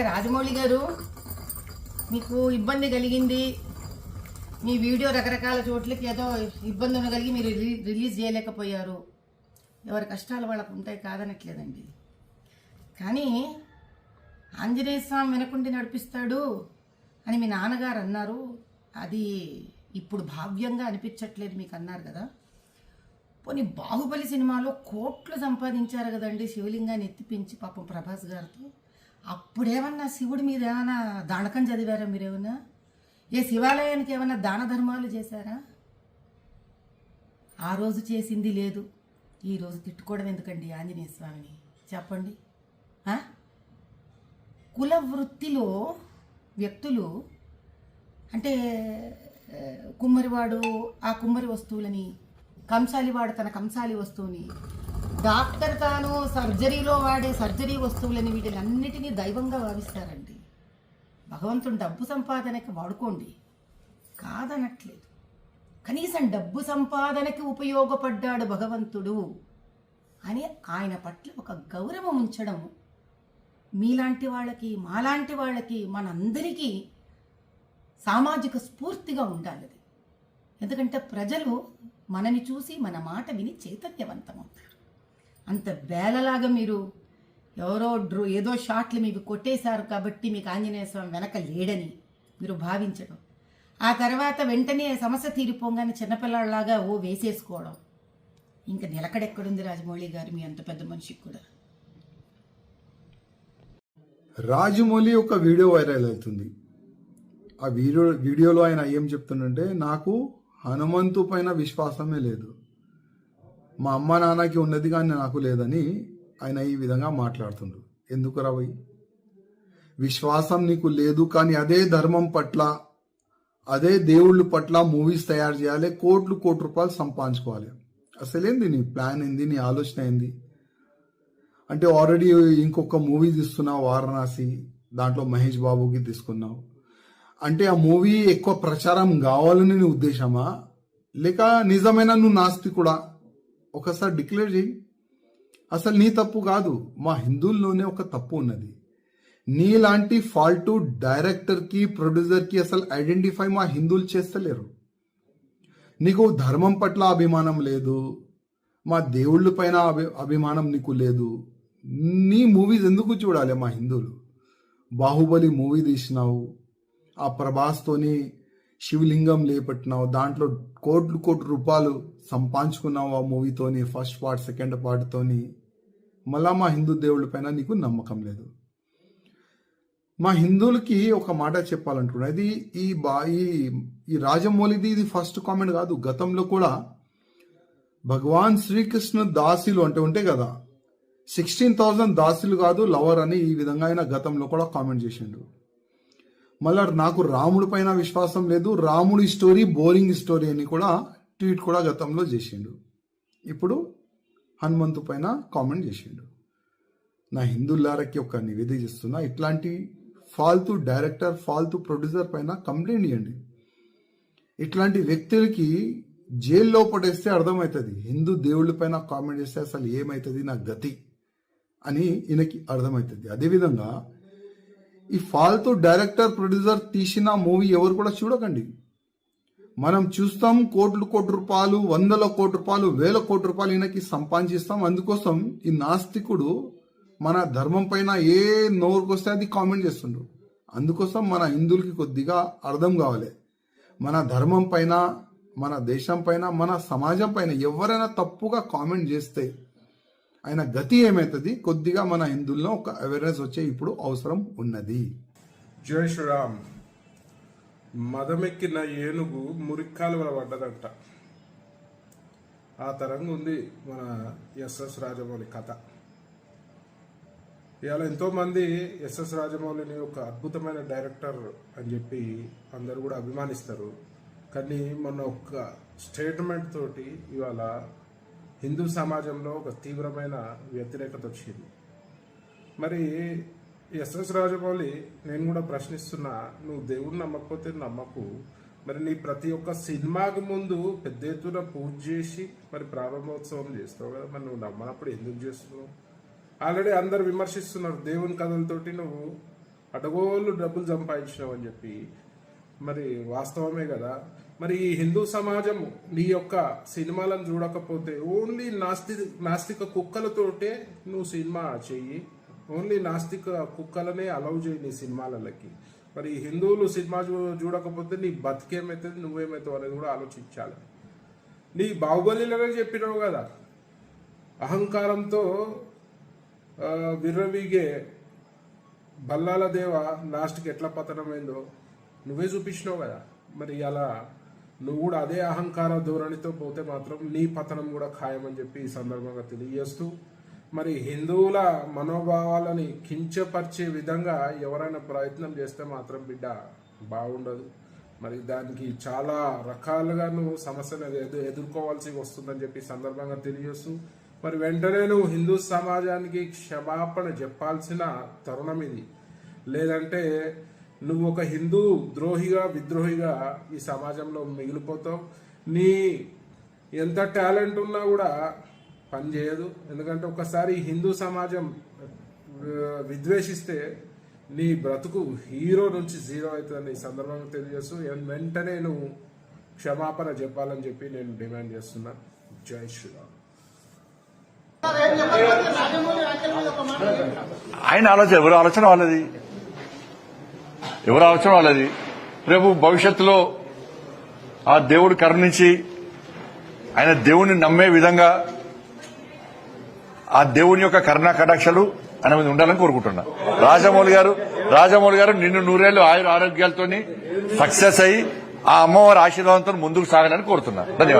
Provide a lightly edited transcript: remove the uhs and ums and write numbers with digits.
రాజమౌళి గారు, మీకు ఇబ్బంది కలిగింది, మీ వీడియో రకరకాల చోట్లకి ఏదో ఇబ్బంది ఉండగలిగి మీరు రిలీజ్ చేయలేకపోయారు. ఎవరి కష్టాలు వాళ్ళకు ఉంటాయి, కాదనట్లేదండి. కానీ ఆంజనేయ స్వామి వినకుండి నడిపిస్తాడు అని మీ నాన్నగారు అన్నారు. అది ఇప్పుడు భావ్యంగా అనిపించట్లేదు మీకు అన్నారు కదా. పోనీ బాహుబలి సినిమాలో కోట్లు సంపాదించారు కదండి శివలింగాన్ని ఎత్తిపించి పాపం ప్రభాస్ గారితో. అప్పుడేమన్నా శివుడి మీద ఏమైనా దానకం చదివారా మీరేమన్నా? ఏ శివాలయానికి ఏమన్నా దాన ధర్మాలు చేశారా? ఆ రోజు చేసింది లేదు, ఈరోజు తిట్టుకోవడం ఎందుకండి ఆంజనేయ స్వామిని చెప్పండి. కుల వృత్తిలో వ్యక్తులు అంటే కుమ్మరివాడు ఆ కుమ్మరి వస్తువులని, కంసాలివాడు తన కంసాలి వస్తువుని, డాక్టర్ తాను సర్జరీలో వాడే సర్జరీ వస్తువులని, వీటిలన్నిటినీ దైవంగా భావిస్తారండి. భగవంతుడు డబ్బు సంపాదనకి వాడుకోండి, కాదనట్లేదు. కనీసం డబ్బు సంపాదనకి ఉపయోగపడ్డాడు భగవంతుడు అని ఆయన పట్ల ఒక గౌరవం ఉంచడం మీలాంటి వాళ్ళకి, మాలాంటి వాళ్ళకి, మనందరికీ సామాజిక స్ఫూర్తిగా ఉండాలి. ఎందుకంటే ప్రజలు మనని చూసి మన మాట విని చైతన్యవంతమవుతారు. అంత వేలలాగా మీరు ఎవరో ఏదో షాట్లు మీకు కొట్టేశారు కాబట్టి మీకు ఆంజనేయ స్వామి వెనక లేడని మీరు భావించడం, ఆ తర్వాత వెంటనే సమస్య తీరిపోగానే చిన్నపిల్లలాగా వేసేసుకోవడం, ఇంకా నిలకడెక్కడుంది రాజమౌళి గారు మీ అంత పెద్ద మనిషికి కూడా? రాజమౌళి ఒక వీడియో వైరల్ అవుతుంది. ఆ వీడియోలో ఆయన ఏం చెప్తుందంటే, నాకు హనుమంతు పైన విశ్వాసమే లేదు, మా అమ్మ నాన్నకి ఉన్నది కానీ నాకు లేదని ఆయన ఈ విధంగా మాట్లాడుతుండ్రు. ఎందుకు రవి? విశ్వాసం నీకు లేదు కానీ అదే ధర్మం పట్ల, అదే దేవుళ్ళ పట్ల మూవీస్ తయారు చేయాలి, కోట్లు రూపాయలు సంపాదించుకోవాలి. అసలేంది నీ ప్లాన్ ఏంది, నీ ఆలోచన ఏంది? అంటే ఆల్రెడీ ఇంకొక మూవీ తీస్తున్నావు వారణాసి, దాంట్లో మహేష్ బాబుకి తీసుకున్నావు. అంటే ఆ మూవీ ఎక్కువ ప్రచారం కావాలని నీ ఉద్దేశమా, లేక నిజమైన నువ్వు నాస్తికుడా? ఒకసారి డిక్లేర్ చేయి. అసలు నీ తప్పు కాదు, మా హిందువుల్లోనే ఒక తప్పు ఉన్నది. నీలాంటి ఫాల్టు డైరెక్టర్కి, ప్రొడ్యూసర్కి అసలు ఐడెంటిఫై మా హిందువులు చేస్తలేరు. నీకు ధర్మం పట్ల అభిమానం లేదు, మా దేవుళ్ళ పైన అభిమానం నీకు లేదు. నీ మూవీస్ ఎందుకు చూడాలి మా హిందువులు? బాహుబలి మూవీ తీసినావు, ఆ ప్రభాస్తోని శివలింగం లేపట్టినావు, దాంట్లో కోట్లు రూపాయలు సంపాదించుకున్నావు ఆ మూవీతోని, ఫస్ట్ పార్ట్ సెకండ్ పార్ట్తోని. మళ్ళా మా హిందూ దేవుళ్ళ పైన నీకు నమ్మకం లేదు. మా హిందువులకి ఒక మాట చెప్పాలంటున్నా, ఇది ఈ రాజమౌళిది ఇది ఫస్ట్ కామెంట్ కాదు. గతంలో కూడా భగవాన్ శ్రీకృష్ణ దాసులు అంటే ఉంటే కదా, 16,000 దాసులు కాదు లవర్ అని ఈ విధంగా ఆయన గతంలో కూడా కామెంట్ చేసిండు. మళ్ళా నాకు రాముడి పైన విశ్వాసం లేదు, రాముడి స్టోరీ బోరింగ్ స్టోరీ అని కూడా ట్వీట్ కూడా గతంలో చేసిండు. ఇప్పుడు హనుమంతు పైన కామెంట్ చేసిండు. నా హిందువులారకి ఒక నివేదిక చేస్తున్నా, ఇట్లాంటి ఫాల్తూ డైరెక్టర్, ఫాల్తూ ప్రొడ్యూసర్ పైన కంప్లైంట్ ఇవ్వండి. ఇట్లాంటి వ్యక్తులకి జైల్లో పడేస్తే అర్థమవుతుంది. హిందూ దేవుళ్ళ పైన కామెంట్ చేస్తే అసలు ఏమవుతుంది నా గతి అని ఈయనకి అర్థమవుతుంది. అదేవిధంగా ఈ ఫాల్తూ డైరెక్టర్, ప్రొడ్యూసర్ తీసిన మూవీ ఎవరు కూడా చూడకండి. మనం చూస్తాం కోట్ల రూపాయలు, 100 కోట్ల రూపాయలు, 1000 కోట్ల రూపాయలు ఈయనకి సంపాదిస్తాం. అందుకోసం ఈ నాస్తికుడు మన ధర్మం పైన ఏ నోరుకొస్తే అది కామెంట్ చేస్తుండ్రు. అందుకోసం మన హిందువులకి కొద్దిగా అర్థం కావాలి, మన ధర్మం పైన, మన దేశం పైన, మన సమాజం పైన ఎవరైనా తప్పుగా కామెంట్ చేస్తే ఆయన గతి ఏమవుతుంది, కొద్దిగా మన హిందువుల్లో ఒక అవేర్నెస్ వచ్చే ఇప్పుడు అవసరం ఉన్నది. జై శ్రీరామ్. మదమెక్కిన ఏనుగు మురిక్కాలు పడ్డదంట. ఆ తరంగా ఉంది మన ఎస్ఎస్ రాజమౌళి కథ. ఇవాళ ఎంతోమంది ఎస్ఎస్ రాజమౌళిని ఒక అద్భుతమైన డైరెక్టర్ అని చెప్పి అందరూ కూడా అభిమానిస్తారు. కానీ మొన్న ఒక స్టేట్మెంట్ తోటి ఇవాళ హిందూ సమాజంలో ఒక తీవ్రమైన వ్యతిరేకత వచ్చింది. మరి ఎస్ఎస్ రాజమౌళి, నేను కూడా ప్రశ్నిస్తున్నా, నువ్వు దేవుడిని నమ్మకపోతే నమ్మకు, మరి నీ ప్రతి ఒక్క సినిమాకి ముందు పెద్ద ఎత్తున పూజ చేసి మరి ప్రారంభోత్సవం చేస్తావు కదా, మరి నువ్వు నమ్మనప్పుడు ఎందుకు చేస్తున్నావు? ఆల్రెడీ అందరు విమర్శిస్తున్నారు, దేవుని కథలతోటి నువ్వు అడగోళ్ళు డబ్బులు సంపాదించినావు అని చెప్పి. మరి వాస్తవమే కదా. మరి ఈ హిందూ సమాజం నీ యొక్క సినిమాలను చూడకపోతే ఓన్లీ నాస్తిక కుక్కలతోటే నువ్వు సినిమా చెయ్యి, ఓన్లీ నాస్తిక కుక్కలనే అలౌ చేయి నీ సినిమాలకి. మరి ఈ హిందువులు సినిమా చూడకపోతే నీ బతికేమవుతుంది, నువ్వేమవుతావు అనేది కూడా ఆలోచించాలి. నీ బాహుబలిలోనే చెప్పినావు కదా, అహంకారంతో విర్రవీగే బల్లాల దేవ లాస్ట్కి ఎట్లా పతనమైందో నువ్వే చూపించినావు కదా. మరి అలా నువ్వు కూడా అదే అహంకార ధోరణితో పోతే మాత్రం నీ పతనం కూడా ఖాయమని చెప్పి ఈ సందర్భంగా తెలియజేస్తూ, మరి హిందువుల మనోభావాలని కించపరిచే విధంగా ఎవరైనా ప్రయత్నం చేస్తే మాత్రం బిడ్డ బాగుండదు. మరి దానికి చాలా రకాలుగా నువ్వు సమస్యను ఎదుర్కోవాల్సి వస్తుందని చెప్పి సందర్భంగా తెలియజేస్తూ, మరి వెంటనే నువ్వు హిందూ సమాజానికి క్షమాపణ చెప్పాల్సిన తరుణం ఇది. లేదంటే నువ్వు ఒక హిందూ ద్రోహిగా విద్రోహిగా ఈ సమాజంలో మిగిలిపోతావు. నీ ఎంత టాలెంట్ ఉన్నా కూడా పనిచేయదు. ఎందుకంటే ఒకసారి హిందూ సమాజం విద్వేషిస్తే నీ బ్రతుకు హీరో నుంచి జీరో అవుతుందని ఈ సందర్భంగా తెలియజేస్తూ వెంటనే నువ్వు క్షమాపణ చెప్పాలని చెప్పి నేను డిమాండ్ చేస్తున్నా. జై శ్రీరామ్. ఆయన ఆలోచన ఎవరి ఆలోచన వాళ్ళది. రేపు భవిష్యత్తులో ఆ దేవుడు కరుణించి ఆయన దేవుణ్ణి నమ్మే విధంగా ఆ దేవుని యొక్క కరుణా కటాక్షలు ఆయన మీద ఉండాలని కోరుకుంటున్నా. రాజమౌళి గారు నిన్ను నూరేళ్లు ఆయుర ఆరోగ్యాలతో సక్సెస్ అయ్యి ఆ అమ్మవారి ఆశీర్వాదంతో ముందుకు సాగాలని కోరుతున్నా. ధన్యవాదాలు.